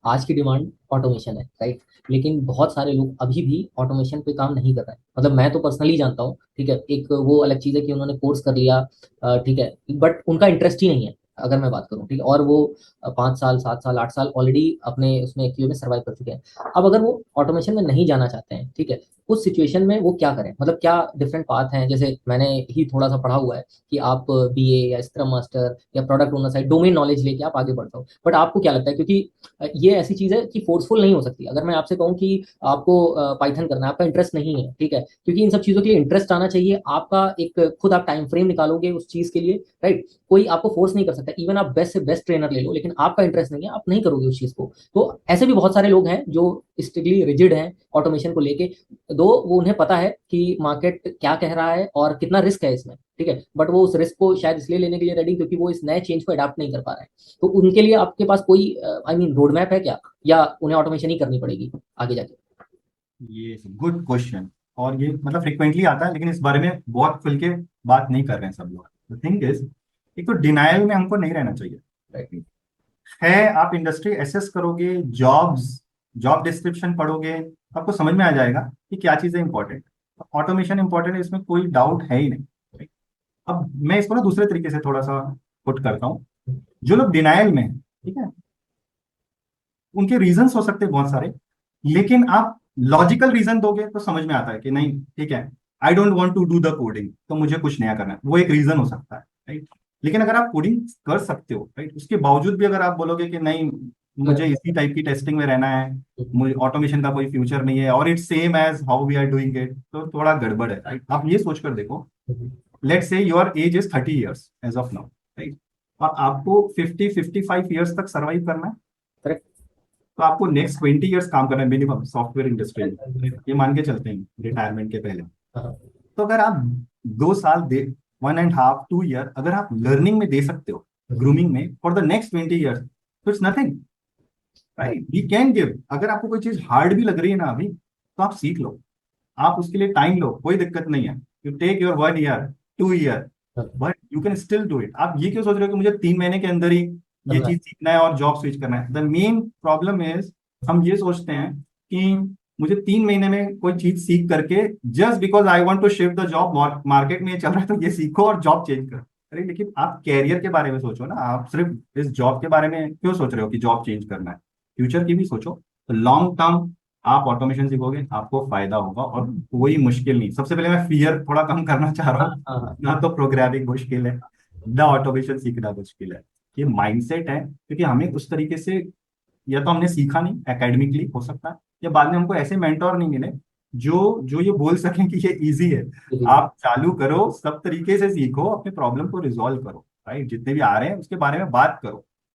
आज की demand automation है, राइट। लेकिन बहुत सारे लोग अभी भी ऑटोमेशन पे काम नहीं कर रहे हैं। मतलब मैं तो पर्सनली जानता हूँ, ठीक है। एक वो अलग चीज़ है कि उन्होंने कोर्स कर लिया, ठीक है, बट उनका इंटरेस्ट ही नहीं है, अगर मैं बात करूँ, ठीक है। और वो 5 साल 7 साल 8 साल ऑलरेडी अपने उसमें क्यू में सर्वाइव कर चुके हैं। अब अगर वो ऑटोमेशन में नहीं जाना चाहते हैं, ठीक है, उस सिचुएशन में वो क्या करें? मतलब क्या डिफरेंट पाथ हैं? जैसे मैंने ही थोड़ा सा पढ़ा हुआ है कि आप बीए या स्क्रम मास्टर या product owner side domain knowledge लेके आप आगे बढ़ते हो। बट आपको क्या लगता है, क्योंकि ये ऐसी चीज है कि फोर्सफुल नहीं हो सकती। अगर मैं आपसे कहूँ कि आपको पाइथन करना है, आपका इंटरेस्ट नहीं है, ठीक है, क्योंकि इन सब चीजों के लिए इंटरेस्ट आना चाहिए आपका। एक खुद आप टाइम फ्रेम निकालोगे उस चीज के लिए, राइट। कोई आपको फोर्स नहीं कर सकता। इवन आप बेस्ट से बेस्ट ट्रेनर ले लो, लेकिन आपका इंटरेस्ट नहीं है, आप नहीं करोगे उस चीज को। तो ऐसे भी बहुत सारे लोग हैं जो स्ट्रिक्टली रिजिड हैं ऑटोमेशन को लेके। दो वो उन्हें पता है कि मार्केट क्या कह रहा है और कितना रिस्क है इसमें, ठीक है, बट वो उस रिस्क को शायद इसलिए लेने के लिए रेडी क्योंकि वो इस नए चेंज को अडाप्ट नहीं कर पा रहे हैं। तो उनके लिए आपके पास कोई आई मीन रोड मैप है क्या, या उन्हें ऑटोमेशन ही करनी पड़ेगी आगे जाके? ये गुड क्वेश्चन। और ये मतलब फ्रिक्वेंटली आता है, लेकिन इस बारे में बहुत खुल के बात नहीं कर रहे हैं सब लोग। द थिंग इज, एक तो डिनायल में हमको नहीं रहना चाहिए। राइट। है, आप इंडस्ट्री एसेस करोगे, जॉब डिस्क्रिप्शन पढ़ोगे, आपको समझ में आ जाएगा कि क्या चीज़ें इंपॉर्टेंट। ऑटोमेशन इंपॉर्टेंट है, इसमें कोई डाउट है ही नहीं। right? अब मैं इसको ना दूसरे तरीके से थोड़ा सा पुट करता हूँ। जो लोग डिनायल में हैं, ठीक है, उनके रीजंस हो सकते हैं बहुत सारे, लेकिन आप लॉजिकल रीजन दोगे तो समझ में आता है कि नहीं, ठीक है, I don't want to do the coding, तो मुझे कुछ नया करना है, वो एक रीजन हो सकता है, राइट। लेकिन अगर आप कोडिंग कर सकते हो, राइट, उसके बावजूद भी अगर आप बोलोगे कि नहीं, मुझे इसी टाइप की टेस्टिंग में रहना है, मुझे ऑटोमेशन का कोई फ्यूचर नहीं है, और it's same as how we are doing it, तो थोड़ा गड़बड़ है, राइट। आप ये सोच कर देखो, let say your age is 30 years as of now, right, और आपको 50-55 ईयर्स तक सर्वाइव करना है, करेक्ट। तो आपको नेक्स्ट 20 ईयर्स काम करना है मिनिमम सॉफ्टवेयर इंडस्ट्री में। ये मान के चलते हैं रिटायरमेंट के पहले। तो अगर आप 2 साल दे, 1.5-2 ईयर अगर आप लर्निंग में दे सकते हो, ग्रूमिंग में फॉर द नेक्स्ट 20 ईयर्स, तो it's nothing, right. We can give. अगर आपको कोई चीज हार्ड भी लग रही है ना अभी, तो आप सीख लो, आप उसके लिए टाइम लो, कोई दिक्कत नहीं है। You take your 1 year, 2 year, but you can still do it. आप ये क्यों सोच रहे हो कि मुझे 3 महीने के अंदर ही ये करना है। चीज सीखना है और जॉब स्विच करना है? द मेन प्रॉब्लम इज, हम ये सोचते हैं कि मुझे 3 महीने में कोई चीज सीख करके, just because I want to shift the job, market में ये चल रहा है तो ये सीखो और जॉब चेंज करो। अरे लेकिन आप कैरियर के बारे में सोचो ना, आप सिर्फ इस जॉब के बारे में क्यों सोच रहे हो कि जॉब चेंज करना है? फ्यूचर की भी सोचो। तो लॉन्ग टर्म आप ऑटोमेशन सीखोगे, आपको फायदा होगा, और कोई मुश्किल नहीं। सबसे पहले मैं फियर थोड़ा कम करना चाह रहा हाँ हूँ। हाँ हाँ। ना तो प्रोग्रामिंग मुश्किल है, ना ऑटोमेशन सीखना मुश्किल है। ये माइंडसेट है, क्योंकि हमें उस तरीके से, या तो हमने सीखा नहीं एकेडमिकली हो सकता है, या बाद में हमको ऐसे मेंटोर नहीं मिले जो जो ये बोल सकें कि ये इजी है। इसीलिए। आप चालू करो, सब तरीके से सीखो, अपने प्रॉब्लम को रिजॉल्व करो, राइट। जितने भी आ रहे हैं उसके बारे में बात करो।